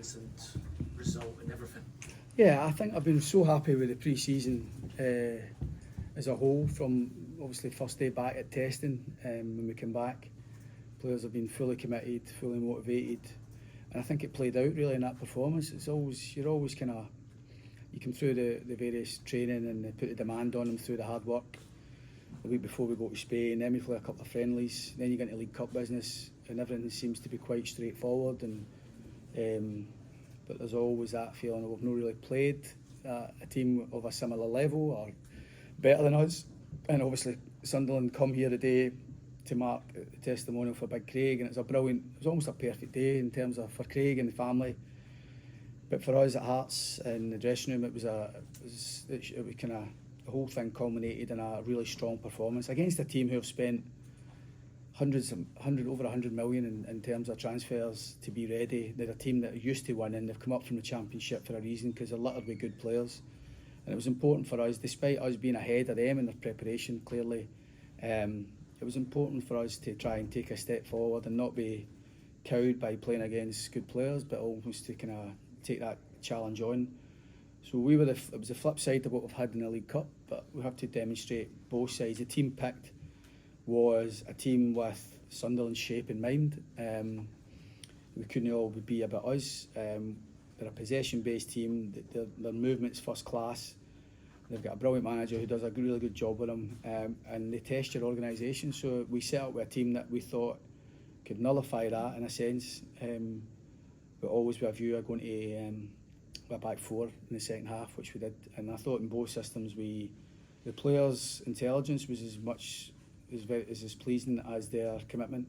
convincing result and everything. Yeah, I think I've been so happy with the pre-season as a whole, from obviously first day back at testing. When we came back, players have been fully committed, fully motivated, and I think it played out really in that performance. You're always kind of, you come through the various training and they put the demand on them through the hard work. The week before we go to Spain, then we play a couple of friendlies, then you get into League Cup business, and everything seems to be quite straightforward. And but there's always that feeling that we've not really played a team of a similar level or better than us. And obviously Sunderland come here today to mark the testimonial for Big Craig, and it was almost a perfect day in terms of for Craig and the family. But for us at Hearts in the dressing room, it was kind of, the whole thing culminated in a really strong performance against a team who have spent over 100 million in terms of transfers to be ready. They're a team that are used to winning. They've come up from the Championship for a reason, because they're littered with good players. And it was important for us, despite us being ahead of them in their preparation, clearly, it was important for us to try and take a step forward and not be cowed by playing against good players, but almost to kind of take that challenge on. So it was the flip side of what we've had in the League Cup, but we have to demonstrate both sides. The team picked was a team with Sunderland's shape in mind. We couldn't all be about us. They're a possession-based team. Their movement's first class. They've got a brilliant manager who does a really good job with them, and they test your organisation. So we set up with a team that we thought could nullify that in a sense, but always with a view of going to a back four in the second half, which we did. And I thought in both systems the players' intelligence was as pleasing as their commitment,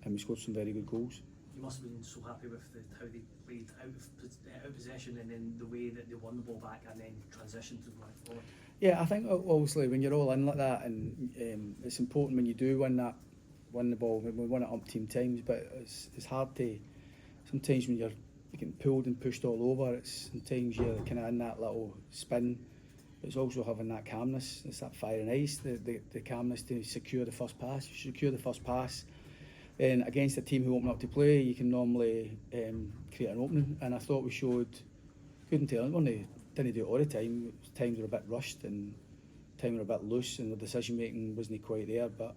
and we scored some very good goals. You must have been so happy with how they played out of possession, and then the way that they won the ball back and then transitioned to going forward. Yeah, I think obviously when you're all in like that, and it's important when you do win the ball. We won it umpteen times, but it's hard to, sometimes when you're getting pulled and pushed all over, sometimes you're kind of in that little spin. It's also having that calmness. It's that fire and ice, the calmness to secure the first pass. You secure the first pass, then against a team who open up to play, you can normally create an opening. And I thought we showed good intelligence. Didn't do it all the time. Times were a bit rushed and times were a bit loose, and the decision making wasn't quite there. But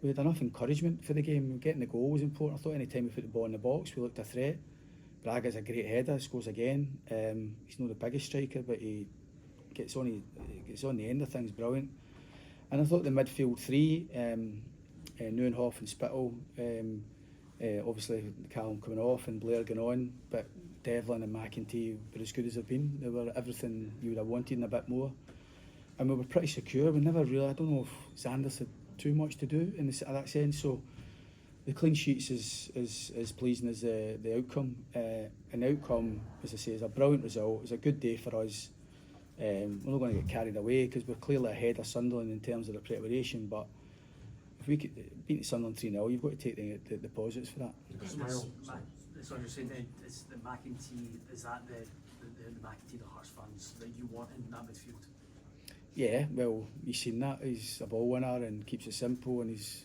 we had enough encouragement for the game. Getting the goal was important. I thought any time we put the ball in the box, we looked a threat. Braga's a great header, scores again. He's not the biggest striker, but he gets on the end of things brilliant. And I thought the midfield three, Neuenhoff and Spittle, obviously Callum coming off and Blair going on, but Devlin and McInnes were as good as they've been. They were everything you would have wanted and a bit more. And we were pretty secure. We never really, I don't know if Xanders had too much to do in that sense. So the clean sheets is pleasing as the outcome. And the outcome, as I say, is a brilliant result. It's a good day for us. We're not going to get carried away because we're clearly ahead of Sunderland in terms of the preparation, but if we could beat Sunderland 3-0, you've got to take the positives for that. So you're saying it's the McInnes, is that the McInnes, the Hearts fans that you want in that midfield? Yeah, well, you've seen that. He's a ball winner and keeps it simple, and he's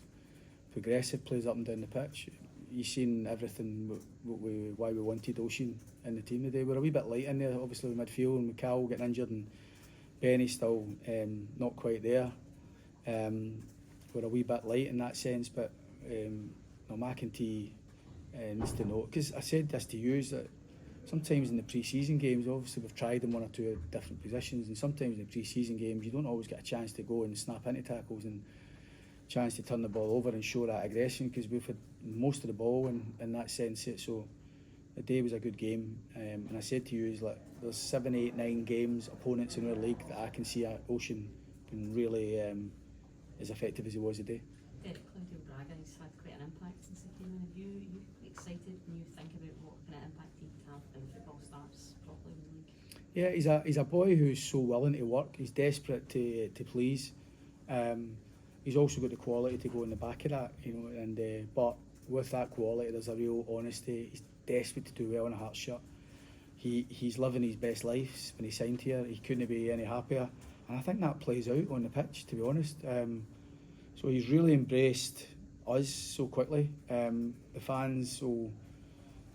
progressive, plays up and down the pitch. You've seen everything why we wanted Ocean in the team today. We're a wee bit light in there, obviously, with midfield, and McCall getting injured, and Benny still not quite there. We're a wee bit light in that sense, but McInnes needs to know, because I said this to you, is that sometimes in the pre-season games, obviously we've tried in one or two different positions, and sometimes in the pre-season games you don't always get a chance to go and snap into tackles and chance to turn the ball over and show that aggression, because we've had most of the ball in that sense. So the day was a good game, and I said to you, is like there's 7, 8, 9 games opponents in our league that I can see Ocean being really as effective as he was today. Claudio Braga has had quite an impact since he came in. Are you excited when you think about what kind of impact he can have when football starts properly in the league? Yeah, he's a boy who's so willing to work. He's desperate to please. He's also got the quality to go in the back of that, you know. And but with that quality, there's a real honesty. He's desperate to do well in a Hearts shirt. He's living his best life when he signed here. He couldn't be any happier, and I think that plays out on the pitch, to be honest. So he's really embraced us so quickly. The fans will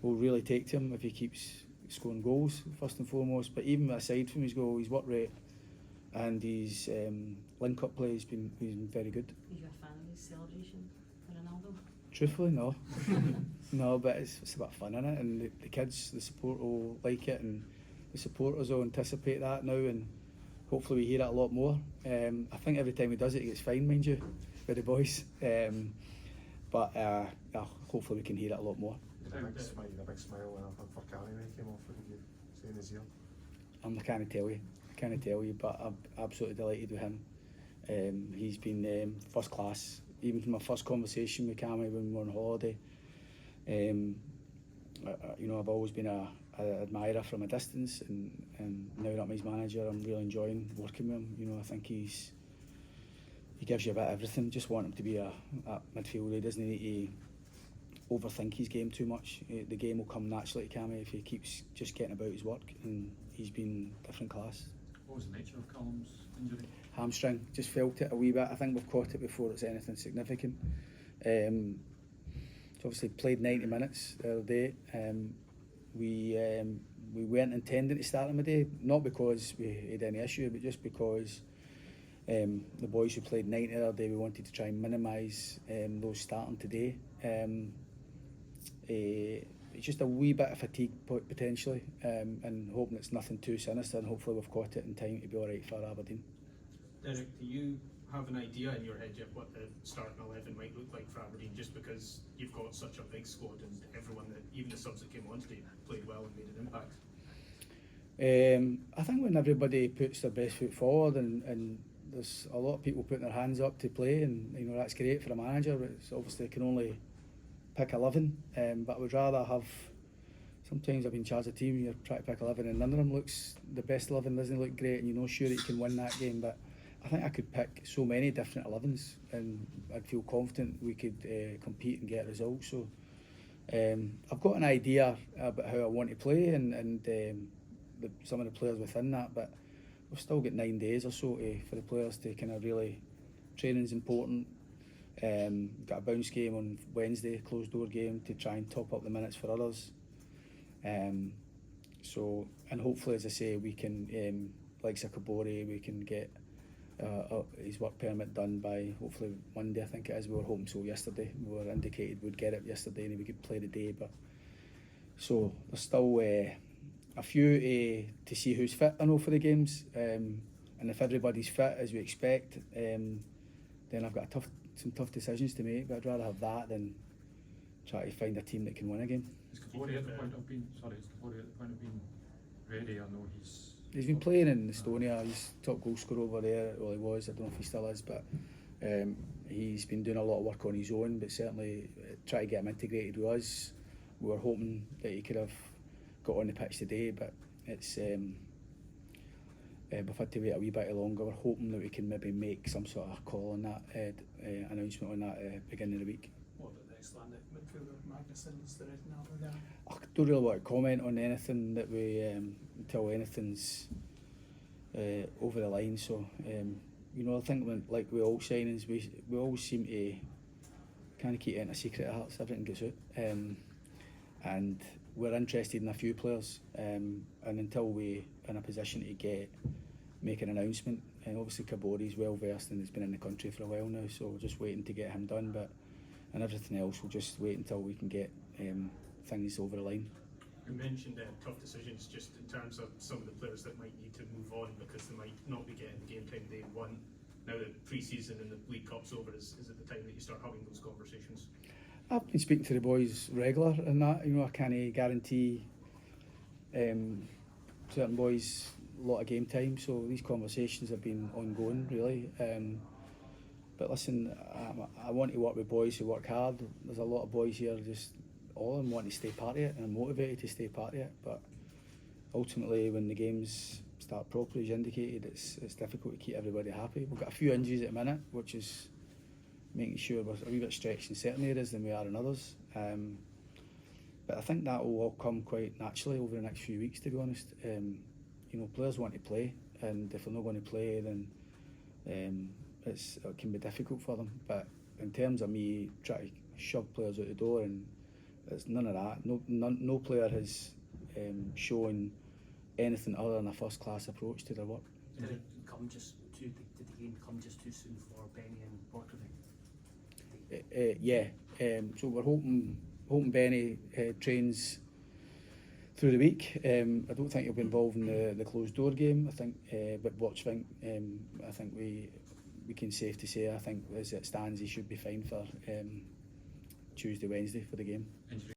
will really take to him if he keeps scoring goals first and foremost. But even aside from his goal, his work rate and his link-up play has been very good. Are you a fan of his celebration for Ronaldo? Truthfully, no. No, but it's about fun, innit? And the kids, the support will like it, and the supporters will anticipate that now, and hopefully we hear it a lot more. I think every time he does it, he gets fined, mind you, by the boys. But hopefully we can hear it a lot more. A big smile for Carney when he came off. What did you say in his ear? I can't tell you, but I'm absolutely delighted with him. He's been first class, even from my first conversation with Cammy when we were on holiday. I've always been an admirer from a distance, and now that I'm his manager, I'm really enjoying working with him. I think he gives you a bit of everything. Just want him to be a midfielder. He doesn't need to overthink his game too much. The game will come naturally to Cammy if he keeps just getting about his work, and he's been different class. What was the nature of Callum's injury? Hamstring, just felt it a wee bit. I think we've caught it before it's anything significant. He's obviously played 90 minutes the other day. We weren't intending to start him today, not because we had any issue, but just because the boys who played 90 the other day, we wanted to try and minimise those starting today. It's just a wee bit of fatigue potentially, and hoping it's nothing too sinister, and hopefully we've caught it in time to be alright for Aberdeen. Derek, do you have an idea in your head yet what the starting 11 might look like for Aberdeen, just because you've got such a big squad and everyone, that even the subs that came on today, played well and made an impact? I think when everybody puts their best foot forward, and there's a lot of people putting their hands up to play, and that's great for a manager, but it's obviously can only pick 11, but I would rather have, sometimes I've been in charge of a team, you're trying to pick 11 and none of them looks, the best 11 doesn't look great, and you're not sure that you can win that game. But I think I could pick so many different 11s and I'd feel confident we could compete and get results. So I've got an idea about how I want to play, and some of the players within that, but we've still got 9 days or so for the players to kind of really, training's important. Got a bounce game on Wednesday, closed door game, to try and top up the minutes for others. And hopefully, as I say, we can, like Sakabori, we can get his work permit done by hopefully Monday, I think it is. We were hoping so yesterday. We were indicated we'd get it yesterday and we could play the day. But so there's still a few to see who's fit, I know, for the games. And if everybody's fit as we expect, then I've got some tough decisions to make. But I'd rather have that than try to find a team that can win a game. Is Kavori at the point of being ready? I know he's been playing in Estonia. He's top goal scorer over there. Well, he was. I don't know if he still is, but he's been doing a lot of work on his own. But certainly try to get him integrated with us. We were hoping that he could have got on the pitch today, but it's we've had to wait a wee bit longer. We're hoping that we can maybe make some sort of call on that announcement on that beginning of the week. What about the Icelandic midfielder McInnes? Is there anything out there? I don't really want to comment on anything that we until anything's over the line. So I think like with all signings, we always seem to kind of keep it in a secret. Hearts, everything gets out, and we're interested in a few players, and until we're in a position to make an announcement, and obviously Kabori's well versed and has been in the country for a while now, so we're just waiting to get him done. And everything else, we'll just wait until we can get things over the line. You mentioned tough decisions, just in terms of some of the players that might need to move on because they might not be getting the game time day one. Now that pre-season and the League Cup's over, is it the time that you start having those conversations? I've been speaking to the boys regular, and that I can't guarantee certain boys a lot of game time, so these conversations have been ongoing really. But listen, I want to work with boys who work hard. There's a lot of boys here, just all of them want to stay part of it, and I'm motivated to stay part of it. But ultimately, when the games start properly, as you indicated, it's difficult to keep everybody happy. We've got a few injuries at the minute, which is making sure we're a wee bit stretched in certain areas than we are in others. But I think that will all come quite naturally over the next few weeks, to be honest. Players want to play, and if they're not going to play, then it can be difficult for them. But in terms of me trying to shove players out the door and It's none of that. No player has shown anything other than a first class approach to their work. Did it come just did the game come just too soon for Benny and Borchgrevink? Yeah. So we're hoping Benny trains through the week. I don't think he'll be involved in the closed door game. I think, but Borchgrevink, I think we can safe to say, I think as it stands, he should be fine for Tuesday, Wednesday for the game. Injury